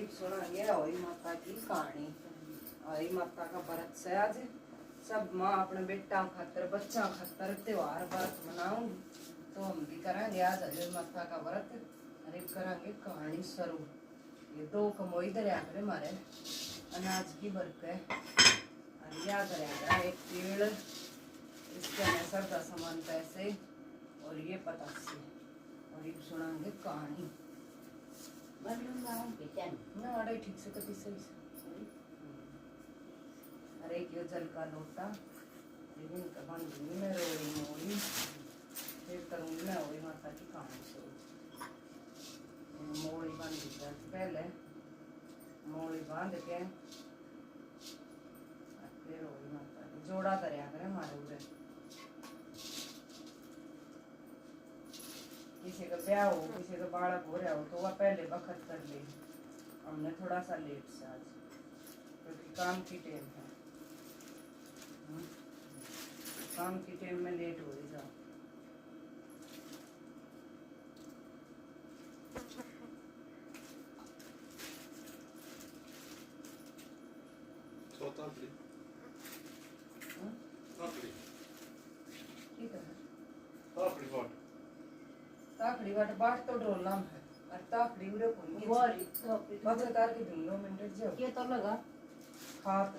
एक सुनाएंगे हरी माता की कहानी। हरी माता का व्रत से आज सब माँ अपने बेटा खातर बच्चा खातर त्योहार व्रत मनाऊंगी, तो हम भी करेंगे आज हरी माता का व्रत। अरे करेंगे कहानी शुरू। ये दो कमोई दरिया करे मारे अनाज की बरक है और याद रहेगा एक पेड़, इसके नसर का सामान पैसे और ये पता से और एक सुनाएंगे कहानी। ना अरे ठीक से कभी सही। अरे क्यों जल का लोटा लेकिन कबान दूंगी मैं रोई मोड़ी फिर करूंगी मैं वही माता की कहानी शुरू। मोड़ी बांध दी पहले मोड़ी बांध के फिर वही माता की जोड़ा करया करे हमारे उधर। किसी का ब्याह हो किसी का बालक हो रहा हो तो वह पहले बखत कर ले। हमने थोड़ा सा लेट से आज क्योंकि काम की टेम है, काम की टेम में लेट हो ही जाओ। ताकड़ी बाट तो ड्रोला में है और ताकड़ी उड़े कौन की वाली बच्चा तार के दिन 2 मिनट जो ये तो लगा खात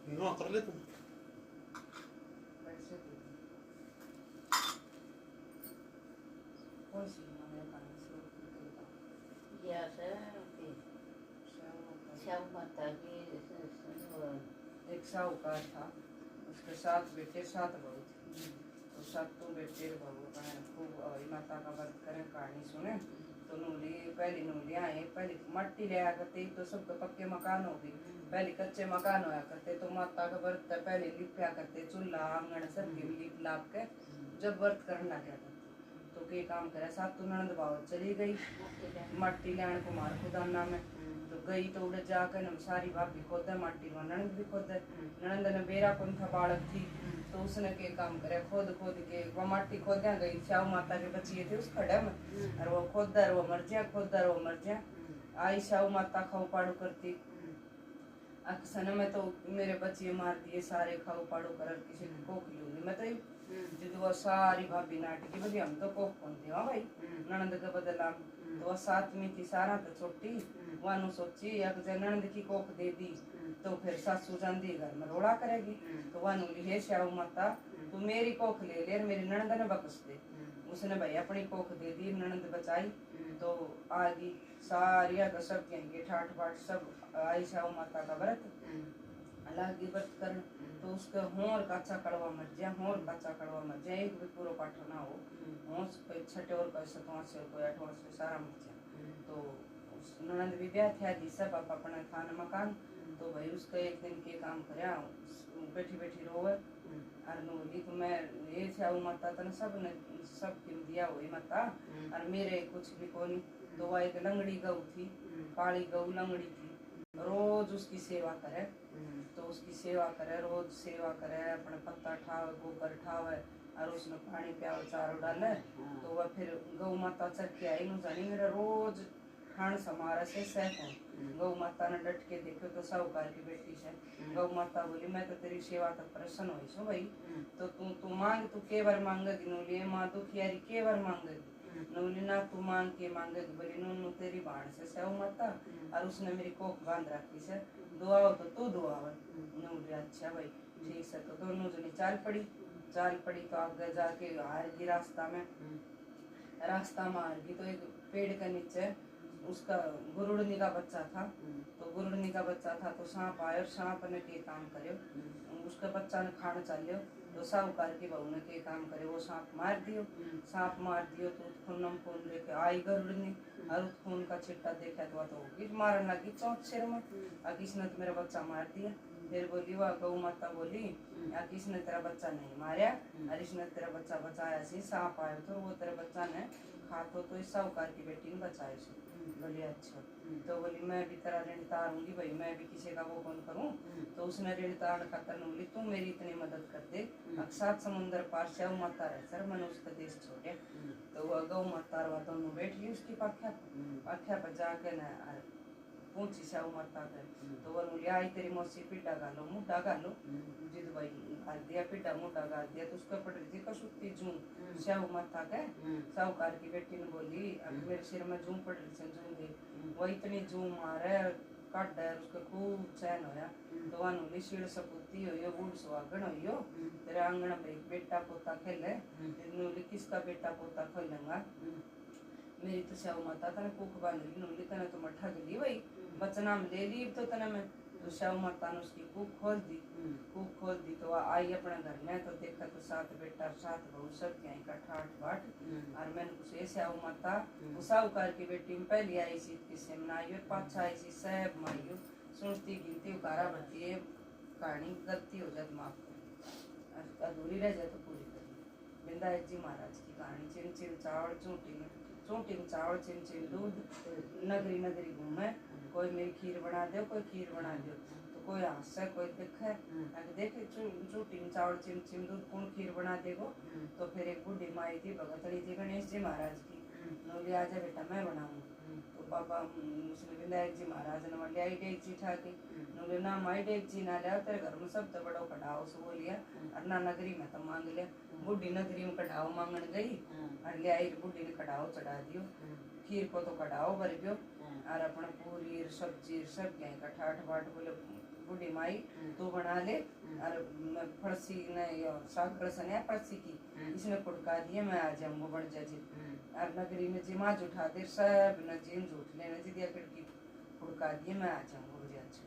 No, कर ले तुम। कौन सी हमारे कहानी शुरू श्याम माता की एक साहूकार था, उसके 7 बेटे 7 बहू थी। तो 7 बेटे बहू खूब हरी माता का व्रत करें कहानी सुने। तो नूली पहली नूलियाँ आए पहले मट्टी ले करते तो सबके पक्के मकान हो गए। पहले कच्चे मकान होया करते तो माता का व्रत पहले लिपया करते चूल्हा आंगन सब के लिप लाप के जब व्रत करने लगा करते तो के काम करे। 7 ननद भाव चली गई मट्टी लेने को मार खुदाना में तो गई तो उड़े जाकर सारी भाभी खोद है मट्टी में ननद भी खोद है। ननद ने बेरा कौन था बालक थी तो उसने के काम करे खोद खोद के वो मट्टी खोद गई। श्याम माता के बच्चे थे उस खड़े में और वो खोद वो मर जा खोद वो मर जा। आई श्याम माता खाऊ पाड़ू करती अक्सर में तो मेरे बच्चे मार दिए सारे खाऊ पाड़ू कर किसी को कोख लूंगी मैं तो जिद वो सारी भाभी नाटकी बोली हम तो कोख कौन थे भाई ननद के बदला। तो वह 7 में थी सारा तो छोटी वानु सोची एक ननद की कोख दे दी तो फिर सासू जाती घर में रोड़ा करेगी। तो वानु हे श्याम माता तू मेरी कोख ले ले मेरी ननद ने बकस दे। उसने भाई अपनी कोख दे दी ननद बचाई तो आगी सारी सब के ठाठ बाट सब आई श्याम माता का व्रत अलग व्रत कर तो उसका होर कच्चा कड़वा मर जाए होर कच्चा कड़वा मर जाए एक भी पूरा पाठ ना हो होश कोई 6 और कोई 7 से कोई 8 से सारा मर जाए। तो ननद भी ब्याह थे जी सब अपना खान मकान तो भाई उसका एक दिन के काम करे बैठी बैठी रोवे और नूली तो मैं ये श्याम माता तन सब ने सब क्यों दिया हुई माता और मेरे कुछ भी कोनी। तो वह एक लंगड़ी गऊ थी काली गऊ लंगड़ी थी रोज उसकी सेवा करे तो उसकी सेवा करे रोज सेवा करे अपने पत्ता ठावे गोबर ठावे और उसमें पानी प्याव चारों डाले। तो वह फिर गौ माता चढ़ के आई नु जानी मेरा रोज खान समारा से सहूं। गौ माता ने डट के देखो तो साहूकार की बेटी से गौ माता बोली मैं तो तेरी सेवा तक प्रसन्न हुई सो भाई तो तू मांग तू के बार मांगेगी नूली माँ दुखियारी के बार मांगेगी नूली ना तू मांग के मांगेगी बोली नूनू तेरी बाण से सहू माता और उसने मेरी कोख बांध रखी से दुआ हो तो तू दुआ हो। नूली अच्छा भाई ठीक से तो दोनों जनी चाल पड़ी तो आगे जाके हार गई रास्ता में हार गई तो एक पेड़ के नीचे उसका गुरुड़नी का बच्चा था। तो गुरुड़नी का बच्चा था तो सांप आया और सांप ने के काम करे उसका बच्चा ने खाना चालियो तो साहूकार की बहू ने के काम करे वो सांप मार दियो तो खून खून लेके आई गरुड़नी और खून का छिट्टा देखा तो गिर मारने लगी चौथ सिर में किसने तो मेरा बच्चा मार दिया। फिर बोली वह गौ माता बोली या किसने तेरा बच्चा नहीं मारा और इसने तेरा बच्चा बचाया सी सांप आयो तो वो तेरे बच्चा ने खा तो इस साहूकार की बेटी ने बचाए सी। बोली अच्छा तो बोली मैं भी तेरा ऋण तारूंगी भाई मैं भी किसी का वो कौन करूं। तो उसने ऋण तारण खातर बोली तू मेरी इतनी मदद कर दे अक्षात समुद्र पार से माता रहे सर मैंने उसका देश छोड़े। तो वह गौ माता दोनों बैठ गई उसकी पाख्या पर जाके न पूछी स्याऊ माता पे तो वो बोली आई तेरी मौसी पिड्डा गालो मुड्डा गालो जिद भाई गाल दिया पिड्डा मुड्डा गाल दिया तो उसका पड़ रही थी कसुती जूं स्याऊ माता के साहूकार की बेटी ने बोली मेरे सिर में जूं पड़ रही से जूं दे वो इतनी जूं मारे काट है उसका खूब चैन होया तो वह नूली शीड़ सपूती हो बूढ़ सुहागन हो तेरे आंगन में एक बेटा पोता खेले नूली किसका बेटा पोता खेलेंगा मेरी तो स्याऊ माता तने कुख बांध ली नूली तने तो मठा गली भाई बचना में ले ली तो तने मैं तो स्याऊ माता ने उसकी कुख खोल दी तो आई अपने घर में तो देखा तो 7 बेटा 7 बहू सब क्या इकट्ठा 8 बाट और मैंने कुछ ऐसे स्याऊ माता साहूकार की बेटी में पहली आई सी किसे मनाई पाछा आई सी सब माइयो सुनती गिनती उकारा भरती है कहानी गलती हो जाए माफ कर अधूरी रह जाए तो पूरी कर बिंदायत जी महाराज की कहानी चिन चिन चावल चूटी में चावल चिन चिन दूध नगरी नगरी घूमे कोई मेरी खीर बना दो कोई खीर बना दो तो कोई हंसे कोई देखे देखे चूटी में चावल चिन चिन दूध कौन खीर बना देगो। तो फिर एक बूढ़ी माई थी भगतड़ी थी गणेश जी महाराज की नोली आजा बेटा मैं बनाऊँ तो पापा उसने विनायक जी महाराज ने बोले आई डेग जी ठाकी नोले ना माई डेग जी ना लिया तेरे घर में सब तो बड़ो कढ़ाओ सो बोलिया और ना नगरी में तो मांग लिया बूढ़ी नगरी में कढ़ाओ मांगने गई और ले आई बूढ़ी ने कढ़ाओ चढ़ा दियो खीर को तो कढ़ाओ भर गयो और अपना पूरी सब्जी सब क्या इकट्ठा 8 बाट बोले बूढ़ी माई तू बना ले और फरसी ने सागर सने फरसी की इसने कुड़का दिए मैं आ जाऊंगा बढ़ जाए और नगरी में जी माज उठा दे सब न जीन झूठ लेने जी दिया खिड़की कुड़का दिए मैं आ जाऊंगा मुझे अच्छा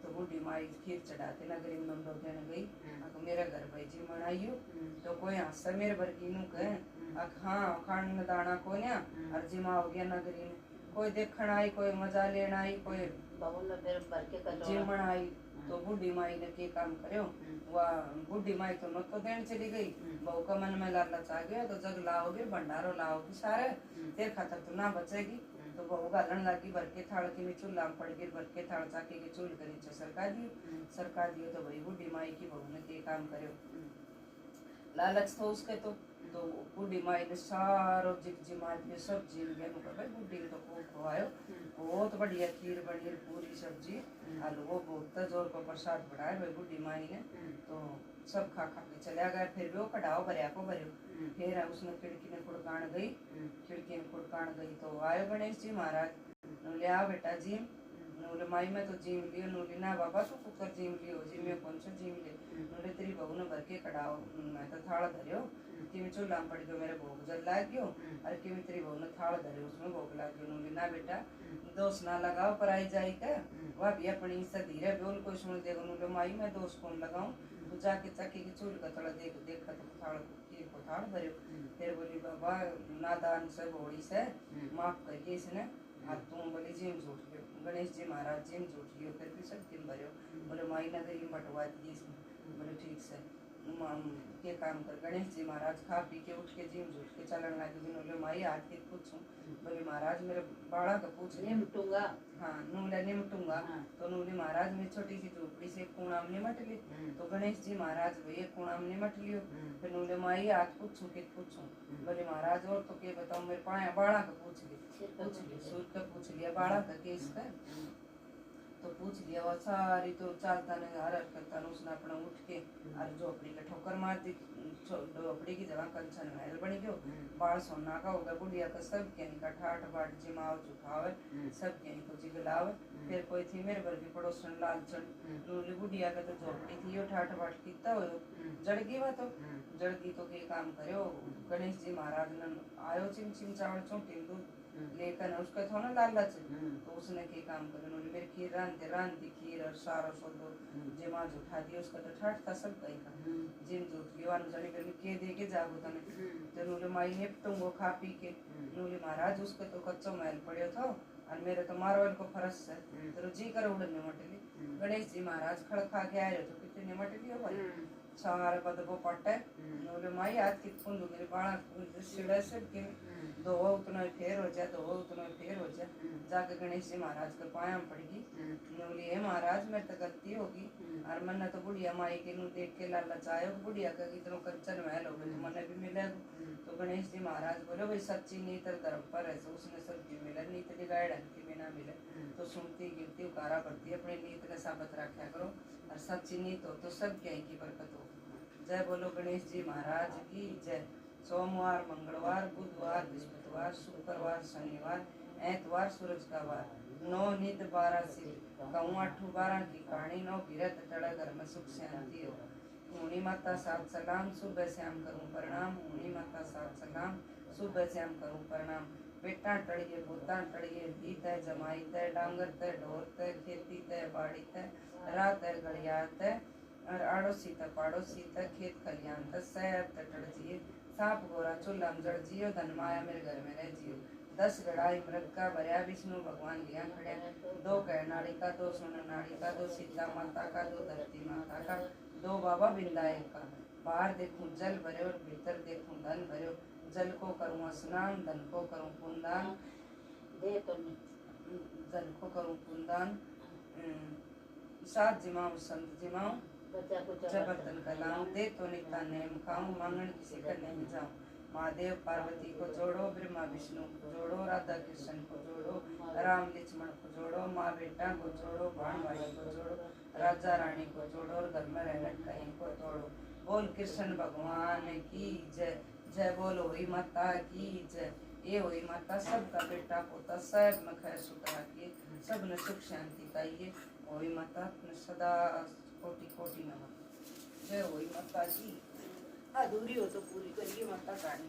तो बूढ़ी माई खीर चढ़ाते नगरी में नंदो देने गई मेरा घर भाई जी मनाइयो तो कोई हंस मेरे बरकी नु कहे हाँ खान दाना को न्या और जिमा हो गया नगरी में कोई देखण आई कोई मजा लेना आई कोई जिमण आई तो बूढ़ी माई ने के काम करो वह बूढ़ी माई तो न तो देन चली गई बहू का मन में लालच आ गया तो जग लाओगे भंडारो लाओगी सारे तेरे खातर तो ना बचेगी तो बहू गालन लगी भर के थाल की चूल्हा में पड़ गई भर के थाल चाके के चूल के नीचे सरका दियो तो भाई बूढ़ी माई की बहू ने के काम करो लालच तो उसके तो बूढ़ी माई ने सारो जिमा दिए सब जील गया भाई बूढ़ी तो खूब खवायो बहुत बढ़िया खीर बनी पूरी सब्जी आलू वो बहुत जोर को प्रसाद बढ़ाया भाई बूढ़ी माई ने तो सब खा के चला गया फिर भी वो कढ़ाओ भरिया को भरियो फिर उसने खिड़की में खुड़कान गई तो आयो गणेश जी महाराज ले आओ बेटा जी नूले माई में तो जीम लियो नूली ना बाबा तो कुकर जीम लियो जी में कौन सा जीम ले नूले तेरी बहू ने भर के कढ़ाओ मैं तो थाल धरियो कि मैं चूल्हा पड़ गयो मेरे भोग जल लाग गयो और कि मैं तेरी बहू ने थाल धरियो उसमें भोग लाग गयो नूली ना बेटा दोष ना लगाओ पर आई जाई के वह भी अपनी से धीरे बोल को सुन देगो नूले माई मैं दोष कौन लगाऊं तो जाके चक्की की चूल का थोड़ा देख तो थाल की को थाल भरियो फिर बोली बाबा नादान से भोड़ी से माफ करिए इसने और तुम बोली जिम झूठ लियो गणेश जी महाराज जिम झूठ लियो फिर भी सब दिन भरियो बोले माई नगरी बटवा दी इसमें बोले ठीक से के काम कर गणेश जी महाराज खा पी के उठ के जिम झूठ के चलन लगे बोले माई हाथ के पूछूं बोले महाराज मेरे बाड़ा का पूछ निमटूंगा हाँ नूले निमटूंगा तो नूले महाराज मेरी छोटी सी झोपड़ी से कोना में निमट ली तो गणेश जी महाराज भैया कोना में निमट लियो फिर नूले माई हाथ पूछूं के पूछूं बोले महाराज और तो के बताओ मेरे पाया बाड़ा का पूछ लिया सूर का पूछ लिया बाड़ा का केस का तो पूछ लिया वो सारी तो चालता ने हर करता ने उसने अपना उठ के और झोपड़ी का ठोकर मार दी झोपड़ी की जगह कंचन महल बनी गयो बाल सोना का होगा बुढ़िया का सब क्या का ठाठ बाट जिमाव चुखावे सब क्या को जिगलावे फिर कोई थी मेरे वर्गी पड़ोसन लालचन नूली बुढ़िया का तो झोपड़ी थी यो ठाठ बाट कितना हो जड़गी वा तो जड़गी तो के काम करो गणेश जी महाराज ने आयो चिम चिम चावल चौंटी दूध लेकिन उसका थोड़ा लालच तो उसने के काम कर उन्होंने मेरी खीर रांधती खीर और सारा सोदो जेमा उठा दिया उसका तो ठाठ था सब कहीं का जिन जूठ लियो अनुसार कर के दे के जागो तने जरूर माई ने तुम वो खा पी के नूले महाराज उसको तो कच्चो महल पड़े था और मेरे तो मारवाल को फरस है तो जी कर उड़ने मटली गणेश जी महाराज खड़ खा के आए तो कितने मटली हो भाई सारे बदबो पट्टे नूले माई आज की कुंदू मेरे बाणा सिड़े से के दो उतना फेर हो जा दो उतना फेर हो जा जाके गणेश जी महाराज के पाया पड़गी नूली है महाराज मैं तो गलती होगी और मन तो बुढ़िया माई के नू देख के लालच आयो बुढ़िया का इतना कंचन महल हो गए तो मन भी मिलेगा तो गणेश जी महाराज बोले भाई सच्ची नीत धर्म पर है तो उसने सब मिला नीत दिगाड़ की बिना मिले तो सुनती गिनती उकारा बढ़ती अपनी नीत का साबित रखा करो और सच्ची नीत हो तो सब क्या की बरकत हो। जय बोलो गणेश जी महाराज की जय। सोमवार मंगलवार बुधवार बृहस्पतिवार शुक्रवार शनिवार ऐतवार सूरज का वार 9 नित 12 से कहूँ 8 12 की कहानी 9 गिरत टड़ा घर में सुख शांति हो। मुनि माता सात सलाम सुबह श्याम करूं प्रणाम मुनि माता सात सलाम सुबह श्याम करूं प्रणाम बेटा टड़िए पोता टड़िए भी तय जमाई तय डांगर तय ढोर तय खेती तय बाड़ी तय रात तय घड़िया तय और आड़ोसी तय पाड़ोसी तय खेत खलियान तय सैब तय टड़जिए सांप गोरा चूल्हा जड़ जियो धन माया मेरे घर में रह जियो 10 गड़ाई मृग का भरया विष्णु भगवान लिया खड़े 2 कह नाड़ी का 2 सुन नाड़ी का 2 सीता माता का 2 धरती माता का 2 बाबा बिंदाए का बाहर देखूं जल भरे और भीतर देखूं धन भरे जल को करूं स्नान धन को करूं पुनदान दे तो जल को करूं पुनदान सात जिमाऊं संत जिमाऊं बच्चा को बर्तन कलाऊं दे तो निता नेम खाऊं मांगन किसी का नहीं जाऊं महादेव पार्वती को जोड़ो ब्रह्मा विष्णु को जोड़ो राधा कृष्ण को जोड़ो राम लक्ष्मण को जोड़ो माँ बेटा को जोड़ो भाण भाई को जोड़ो राजा रानी को जोड़ो और घर में रहने कहीं को तोड़ो बोल कृष्ण भगवान की जय जय बोलो हुई माता की जय। ये हुई माता सबका बेटा पोता सब में खैर सुख रखिए सब ने सुख शांति पाइए हुई माता सदा कोटि कोटि नमन जय हुई माता की अधूरी हो तो पूरी करिए माता रानी।